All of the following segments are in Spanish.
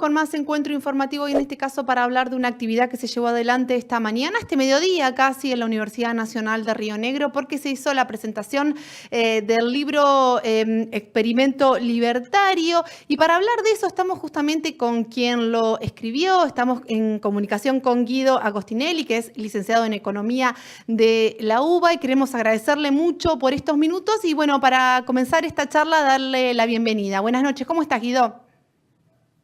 con más encuentro informativo y en este caso para hablar de una actividad que se llevó adelante esta mañana, este mediodía casi en la Universidad Nacional de Río Negro, porque se hizo la presentación del libro Experimento Libertario. Y para hablar de eso estamos justamente con quien lo escribió, estamos en comunicación con Guido Agostinelli, que es licenciado en Economía de la UBA, y queremos agradecerle mucho por estos minutos y bueno, para comenzar esta charla, darle la bienvenida. Buenas noches, ¿cómo estás, Guido?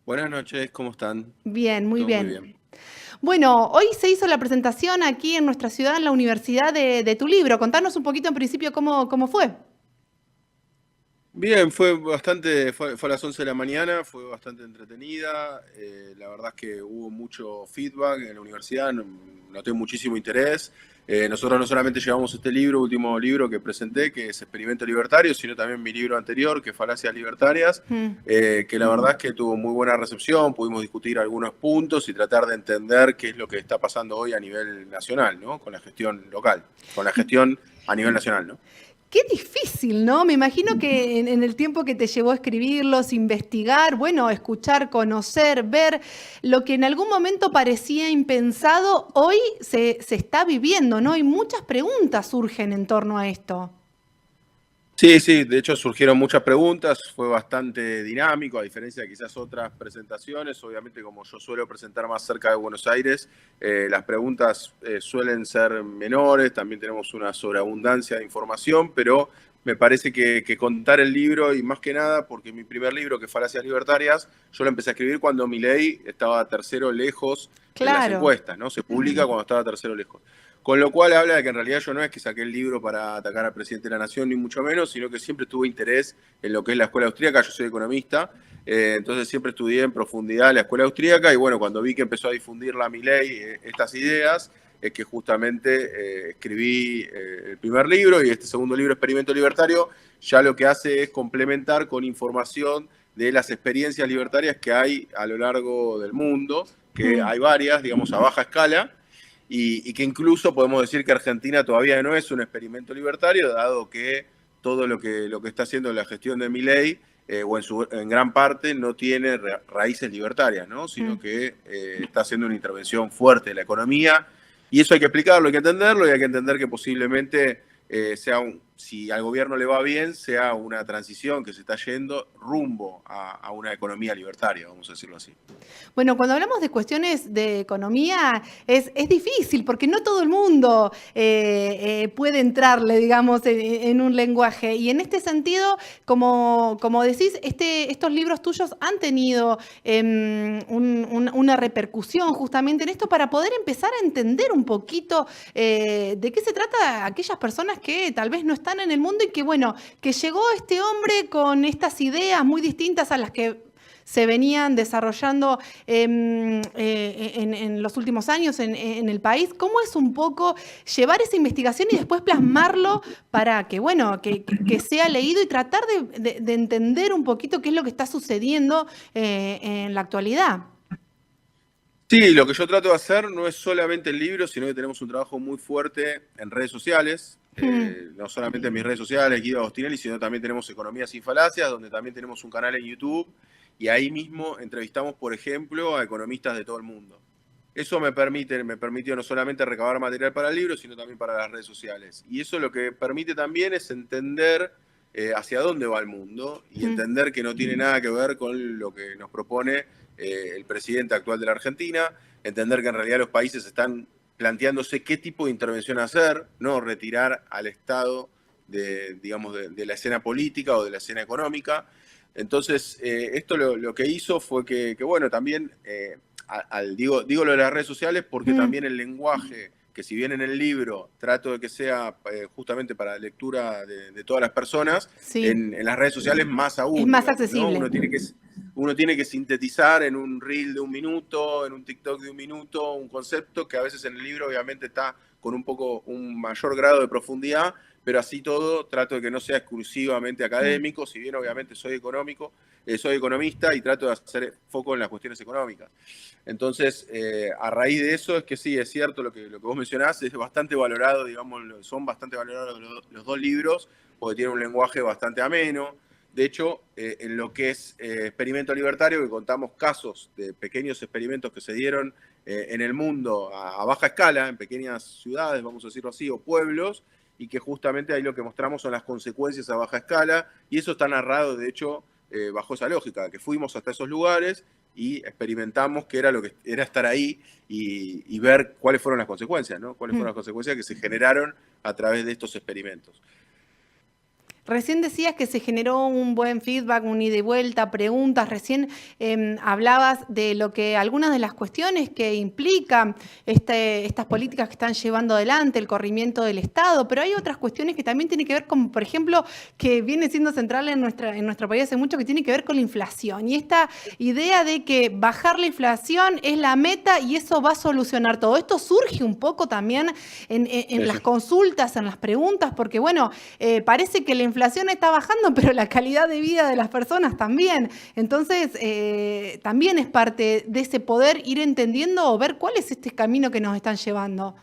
Buenas noches, ¿cómo están? Bien, muy Todo muy bien. bien. Bueno, hoy se hizo la presentación aquí en nuestra ciudad, en la universidad, de tu libro. Contanos un poquito en principio cómo fue. Bien, fue a las 11 de la mañana, fue bastante entretenida. La verdad es que hubo mucho feedback en la universidad, noté muchísimo interés. Nosotros no solamente llevamos este libro, último libro que presenté, que es Experimento Libertario, sino también mi libro anterior, que es Falacias Libertarias, Mm. que la verdad es que tuvo muy buena recepción, pudimos discutir algunos puntos y tratar de entender qué es lo que está pasando hoy a nivel nacional, ¿no? Con la gestión local, con la gestión a nivel nacional, ¿no? Qué difícil, ¿no? Me imagino que en el tiempo que te llevó a escribirlos, investigar, bueno, escuchar, conocer, ver lo que en algún momento parecía impensado, hoy se está viviendo, ¿no? Y muchas preguntas surgen en torno a esto. Sí, sí, de hecho surgieron muchas preguntas, fue bastante dinámico, a diferencia de quizás otras presentaciones. Obviamente, como yo suelo presentar más cerca de Buenos Aires, las preguntas suelen ser menores, también tenemos una sobreabundancia de información, pero me parece que contar el libro, y más que nada porque mi primer libro, que es Falacias Libertarias, yo lo empecé a escribir cuando Milei estaba tercero lejos en las Claro. encuestas, ¿no? Se publica cuando estaba tercero lejos. Con lo cual habla de que en realidad yo no es que saqué el libro para atacar al presidente de la nación, ni mucho menos, sino que siempre tuve interés en lo que es la escuela austríaca. Yo soy economista, entonces siempre estudié en profundidad la escuela austríaca, y bueno, cuando vi que empezó a difundir la Milei estas ideas, es que justamente escribí el primer libro, y este segundo libro, Experimento Libertario, ya lo que hace es complementar con información de las experiencias libertarias que hay a lo largo del mundo, que Mm. hay varias, digamos, a baja escala, y que incluso podemos decir que Argentina todavía no es un experimento libertario, dado que todo lo que está haciendo la gestión de Milei, o en gran parte, no tiene raíces libertarias, ¿no? Sino Mm. que está haciendo una intervención fuerte en la economía, y eso hay que explicarlo, hay que entenderlo, y hay que entender que posiblemente si al gobierno le va bien, sea una transición que se está yendo rumbo a una economía libertaria, vamos a decirlo así. Bueno, cuando hablamos de cuestiones de economía es difícil porque no todo el mundo puede entrarle, digamos, en un lenguaje. Y en este sentido, como decís, estos libros tuyos han tenido una repercusión justamente en esto para poder empezar a entender un poquito de qué se trata aquellas personas que tal vez no están en el mundo y que, bueno, que llegó este hombre con estas ideas muy distintas a las que se venían desarrollando en los últimos años en el país. ¿Cómo es un poco llevar esa investigación y después plasmarlo para que, bueno, que sea leído y tratar de entender un poquito qué es lo que está sucediendo en la actualidad? Sí, lo que yo trato de hacer no es solamente el libro, sino que tenemos un trabajo muy fuerte en redes sociales, Mm. no solamente en mis redes sociales, Guido Agostinelli, sino también tenemos Economía sin Falacias, donde también tenemos un canal en YouTube, y ahí mismo entrevistamos, por ejemplo, a economistas de todo el mundo. Eso me permitió no solamente recabar material para el libro, sino también para las redes sociales. Y eso lo que permite también es entender hacia dónde va el mundo, y Mm. entender que no tiene nada que ver con lo que nos propone el presidente actual de la Argentina, entender que en realidad los países están planteándose qué tipo de intervención hacer, no retirar al Estado digamos, de la escena política o de la escena económica. Entonces, esto lo que hizo fue que bueno, también, digo lo de las redes sociales porque Mm. también el lenguaje, que si bien en el libro trato de que sea justamente para lectura de todas las personas, Sí, en las redes sociales más es aún, más digamos, ¿no? accesible. Uno tiene que sintetizar en un reel de un minuto, en un TikTok de un minuto, un concepto que a veces en el libro obviamente está con un mayor grado de profundidad, pero así todo trato de que no sea exclusivamente Mm. académico, si bien obviamente soy economista, y trato de hacer foco en las cuestiones económicas. Entonces, a raíz de eso es que sí, es cierto lo que vos mencionás, es bastante valorado, digamos, son bastante valorados los dos libros, porque tienen un lenguaje bastante ameno. De hecho, en lo que es experimento libertario, que contamos casos de pequeños experimentos que se dieron en el mundo a baja escala, en pequeñas ciudades, vamos a decirlo así, o pueblos, y que justamente ahí lo que mostramos son las consecuencias a baja escala, y eso está narrado, de hecho, bajo esa lógica, que fuimos hasta esos lugares y experimentamos qué era lo que era estar ahí y ver cuáles fueron las consecuencias, ¿no? Cuáles fueron las consecuencias que se generaron a través de estos experimentos. Recién decías que se generó un buen feedback, un ida y vuelta, preguntas. Recién hablabas de lo que algunas de las cuestiones que implican estas políticas que están llevando adelante, el corrimiento del Estado, pero hay otras cuestiones que también tienen que ver con, por ejemplo, que viene siendo central en nuestro país hace mucho, que tiene que ver con la inflación. Y esta idea de que bajar la inflación es la meta y eso va a solucionar todo. Esto surge un poco también en las consultas, en las preguntas, porque bueno, parece que la inflación está bajando, pero la calidad de vida de las personas también. Entonces, también es parte de ese poder ir entendiendo o ver cuál es este camino que nos están llevando.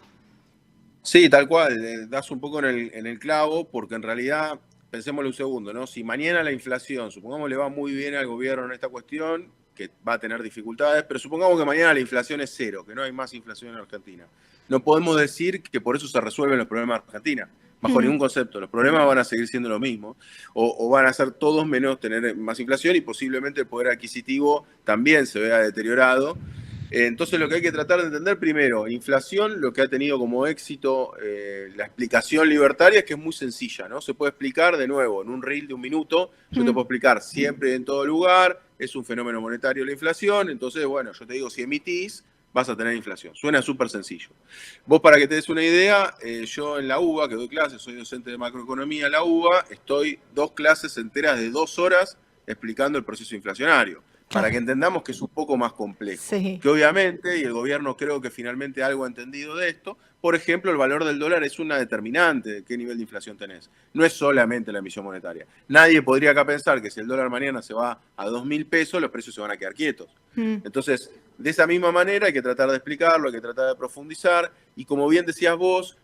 Sí, tal cual, das un poco en el clavo, porque en realidad, pensémoslo un segundo, ¿no? Si mañana la inflación, supongamos le va muy bien al gobierno en esta cuestión, que va a tener dificultades, pero supongamos que mañana la inflación es cero, que no hay más inflación en Argentina. No podemos decir que por eso se resuelven los problemas de Argentina, bajo ningún concepto. Los problemas van a seguir siendo lo mismo, o van a ser todos menos tener más inflación y posiblemente el poder adquisitivo también se vea deteriorado. Entonces lo que hay que tratar de entender primero, inflación, lo que ha tenido como éxito la explicación libertaria es que es muy sencilla, ¿no? Se puede explicar de nuevo en un reel de un minuto, yo te puedo explicar siempre y en todo lugar, es un fenómeno monetario la inflación, entonces bueno, yo te digo, si emitís, vas a tener inflación. Suena súper sencillo. Vos para que te des una idea, yo en la UBA, que doy clases, soy docente de macroeconomía en la UBA, estoy 2 clases enteras de 2 horas explicando el proceso inflacionario. Para que entendamos que es un poco más complejo. Sí. Que obviamente, y el gobierno creo que finalmente algo ha entendido de esto, por ejemplo, el valor del dólar es una determinante de qué nivel de inflación tenés. No es solamente la emisión monetaria. Nadie podría acá pensar que si el dólar mañana se va a 2.000 pesos, los precios se van a quedar quietos. Entonces, de esa misma manera hay que tratar de explicarlo, hay que tratar de profundizar, y como bien decías vos,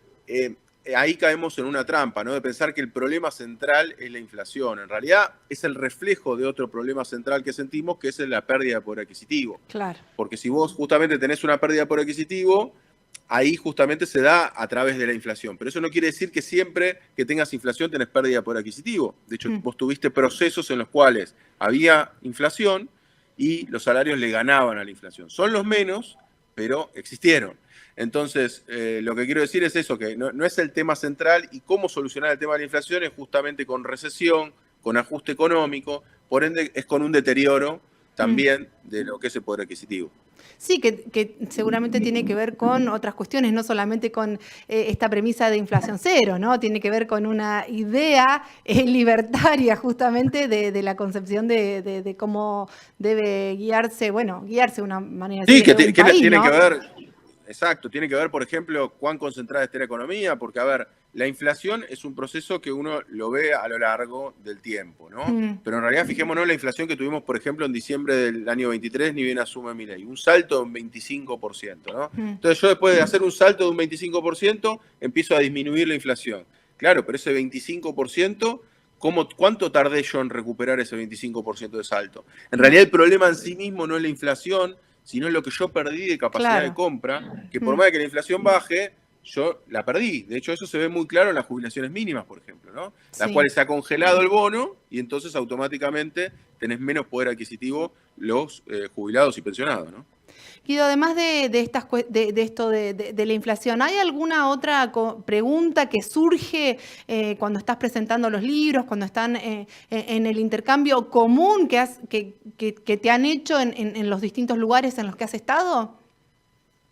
ahí caemos en una trampa, ¿no? De pensar que el problema central es la inflación. En realidad es el reflejo de otro problema central que sentimos, que es la pérdida de poder adquisitivo. Claro. Porque si vos justamente tenés una pérdida de poder adquisitivo, ahí justamente se da a través de la inflación. Pero eso no quiere decir que siempre que tengas inflación tenés pérdida de poder adquisitivo. De hecho, vos tuviste procesos en los cuales había inflación y los salarios le ganaban a la inflación. Son los menos, pero existieron. Entonces, lo que quiero decir es eso, que no es el tema central, y cómo solucionar el tema de la inflación es justamente con recesión, con ajuste económico, por ende es con un deterioro también de lo que es el poder adquisitivo. Sí, que seguramente tiene que ver con otras cuestiones, no solamente con esta premisa de inflación cero, ¿no? Tiene que ver con una idea libertaria justamente de la concepción de cómo debe guiarse una manera de sí, que tiene que ver. Exacto, tiene que ver, por ejemplo, cuán concentrada está la economía, porque, a ver, la inflación es un proceso que uno lo ve a lo largo del tiempo, ¿no? Pero en realidad, fijémonos la inflación que tuvimos, por ejemplo, en diciembre del año 23, ni bien asume Milei, un salto de un 25%, ¿no? Entonces yo después de hacer un salto de un 25%, empiezo a disminuir la inflación. Claro, pero ese 25%, ¿cuánto tardé yo en recuperar ese 25% de salto? En realidad el problema en sí mismo no es la inflación, sino lo que yo perdí de capacidad de compra, que por más de que la inflación baje, yo la perdí. De hecho, eso se ve muy claro en las jubilaciones mínimas, por ejemplo, ¿no? Las cuales se ha congelado el bono y entonces automáticamente tenés menos poder adquisitivo los jubilados y pensionados, ¿no? Guido, además de esto de la inflación, ¿hay alguna otra pregunta que surge cuando estás presentando los libros, cuando están en el intercambio común que te han hecho en los distintos lugares en los que has estado?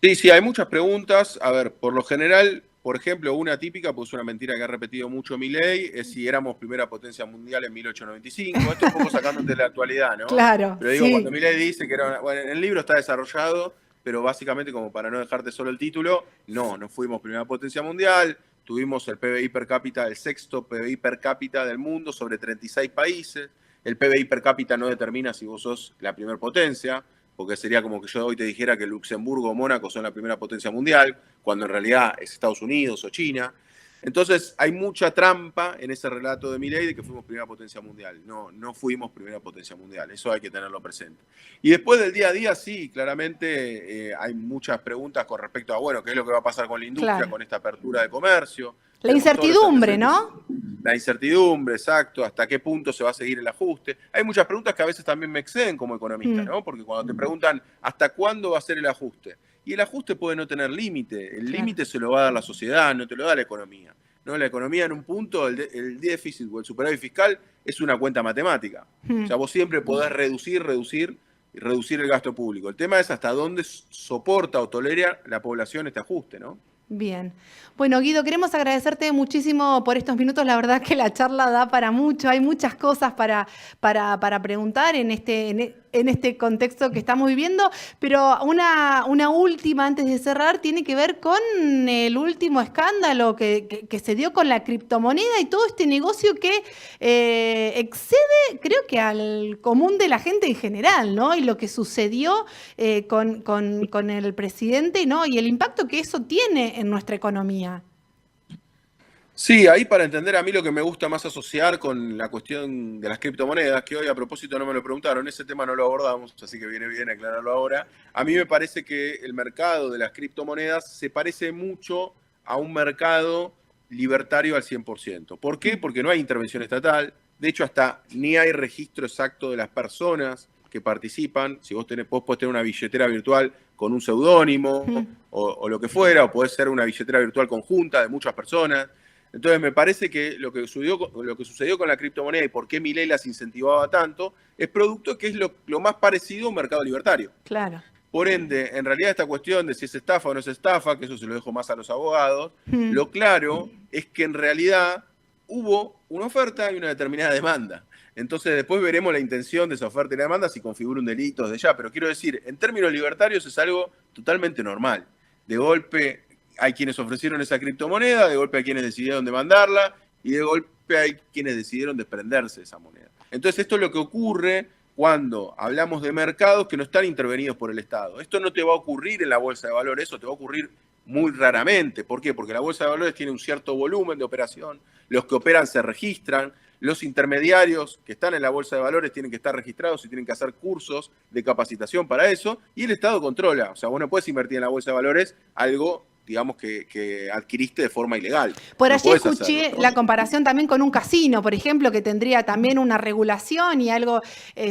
Sí, hay muchas preguntas. A ver, por lo general, por ejemplo, una típica, pues una mentira que ha repetido mucho Milei, es si éramos primera potencia mundial en 1895. Esto es un poco sacándote de la actualidad, ¿no? Claro. Pero digo, cuando Milei dice que era bueno, en el libro está desarrollado, pero básicamente, como para no dejarte solo el título, no fuimos primera potencia mundial, tuvimos el PBI per cápita, el 6º PBI per cápita del mundo sobre 36 países. El PBI per cápita no determina si vos sos la primera potencia, porque sería como que yo hoy te dijera que Luxemburgo o Mónaco son la primera potencia mundial, cuando en realidad es Estados Unidos o China. Entonces hay mucha trampa en ese relato de Milei de que fuimos primera potencia mundial. No, no fuimos primera potencia mundial, eso hay que tenerlo presente. Y después del día a día, sí, claramente hay muchas preguntas con respecto a, bueno, qué es lo que va a pasar con la industria, Claro. con esta apertura de comercio. La incertidumbre, ¿no? La incertidumbre, exacto, hasta qué punto se va a seguir el ajuste. Hay muchas preguntas que a veces también me exceden como economista, ¿no? Porque cuando te preguntan hasta cuándo va a ser el ajuste, y el ajuste puede no tener límite, el límite se lo va a dar la sociedad, no te lo da la economía. ¿No? La economía en un punto, el déficit o el superávit fiscal es una cuenta matemática. O sea, vos siempre podés reducir el gasto público. El tema es hasta dónde soporta o tolera la población este ajuste, ¿no? Bien. Bueno, Guido, queremos agradecerte muchísimo por estos minutos. La verdad que la charla da para mucho. Hay muchas cosas para preguntar en este contexto que estamos viviendo. Pero una última antes de cerrar tiene que ver con el último escándalo que se dio con la criptomoneda y todo este negocio que excede, creo que al común de la gente en general, ¿no? Y lo que sucedió con el presidente, ¿no? Y el impacto que eso tiene en nuestra economía. Sí, ahí para entender a mí lo que me gusta más asociar con la cuestión de las criptomonedas, que hoy a propósito no me lo preguntaron, ese tema no lo abordamos, así que viene bien aclararlo ahora. A mí me parece que el mercado de las criptomonedas se parece mucho a un mercado libertario al 100%. ¿Por qué? Porque no hay intervención estatal, de hecho hasta ni hay registro exacto de las personas que participan. Si vos podés tener una billetera virtual con un seudónimo o lo que fuera, o podés ser una billetera virtual conjunta de muchas personas. Entonces me parece que lo que sucedió con la criptomoneda y por qué Milei las incentivaba tanto es producto que es lo más parecido a un mercado libertario. Claro. Por ende, en realidad esta cuestión de si es estafa o no es estafa, que eso se lo dejo más a los abogados, lo claro es que en realidad hubo una oferta y una determinada demanda. Entonces después veremos la intención de esa oferta y la demanda si configura un delito desde ya. Pero quiero decir, en términos libertarios es algo totalmente normal. De golpe hay quienes ofrecieron esa criptomoneda, de golpe hay quienes decidieron demandarla y de golpe hay quienes decidieron desprenderse de esa moneda. Entonces esto es lo que ocurre cuando hablamos de mercados que no están intervenidos por el Estado. Esto no te va a ocurrir en la bolsa de valores, eso te va a ocurrir muy raramente. ¿Por qué? Porque la bolsa de valores tiene un cierto volumen de operación, los que operan se registran, los intermediarios que están en la bolsa de valores tienen que estar registrados y tienen que hacer cursos de capacitación para eso, y el Estado controla. O sea, vos no puedes invertir en la bolsa de valores algo, digamos, que adquiriste de forma ilegal. Por no allí escuché hacerlo, ¿no? la comparación también con un casino, por ejemplo, que tendría también una regulación y algo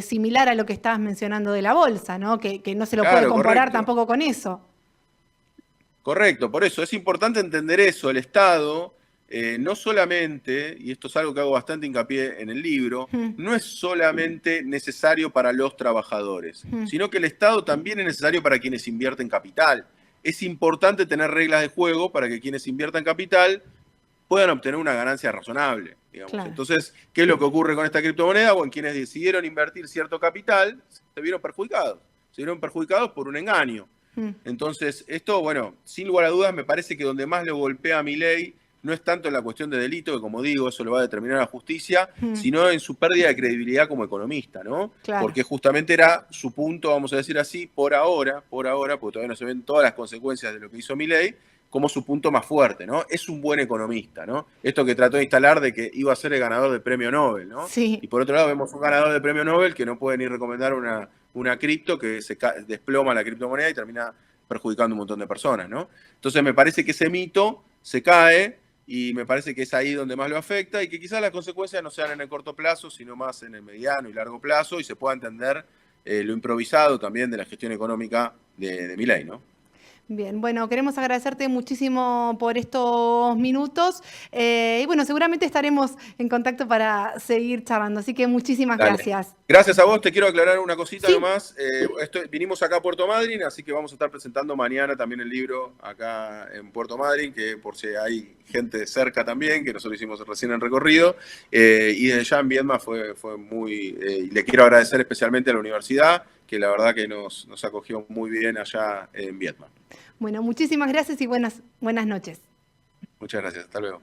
similar a lo que estabas mencionando de la bolsa, ¿no? Que no se lo puede comparar Correcto. tampoco con eso. Correcto, por eso es importante entender eso. El Estado no solamente, y esto es algo que hago bastante hincapié en el libro, no es solamente necesario para los trabajadores, sino que el Estado también es necesario para quienes invierten capital. Es importante tener reglas de juego para que quienes inviertan capital puedan obtener una ganancia razonable, digamos. Claro. Entonces, ¿qué es lo que ocurre con esta criptomoneda? Bueno, quienes decidieron invertir cierto capital se vieron perjudicados. Se vieron perjudicados por un engaño. Entonces, esto, bueno, sin lugar a dudas, me parece que donde más lo golpea a Milei no es tanto en la cuestión de delito, que como digo, eso lo va a determinar la justicia, sino en su pérdida de credibilidad como economista, ¿no? Claro. Porque justamente era su punto, vamos a decir así, por ahora, porque todavía no se ven todas las consecuencias de lo que hizo Milei, como su punto más fuerte, ¿no? Es un buen economista, ¿no? Esto que trató de instalar de que iba a ser el ganador del premio Nobel, ¿no? Sí. Y por otro lado vemos un ganador del premio Nobel que no puede ni recomendar una cripto, que se desploma la criptomoneda y termina perjudicando a un montón de personas, ¿no? Entonces me parece que ese mito se cae y me parece que es ahí donde más lo afecta y que quizás las consecuencias no sean en el corto plazo, sino más en el mediano y largo plazo y se pueda entender lo improvisado también de la gestión económica de Milei, ¿no? Bien, bueno, queremos agradecerte muchísimo por estos minutos y bueno, seguramente estaremos en contacto para seguir charlando, así que muchísimas gracias. Gracias a vos, te quiero aclarar una cosita ¿Sí? nomás. Vinimos acá a Puerto Madryn, así que vamos a estar presentando mañana también el libro acá en Puerto Madryn, que por si hay gente cerca también, que nosotros hicimos recién en recorrido, y desde ya en Viedma fue muy... le quiero agradecer especialmente a la universidad, que la verdad que nos acogió muy bien allá en Viedma. Bueno, muchísimas gracias y buenas noches. Muchas gracias, hasta luego.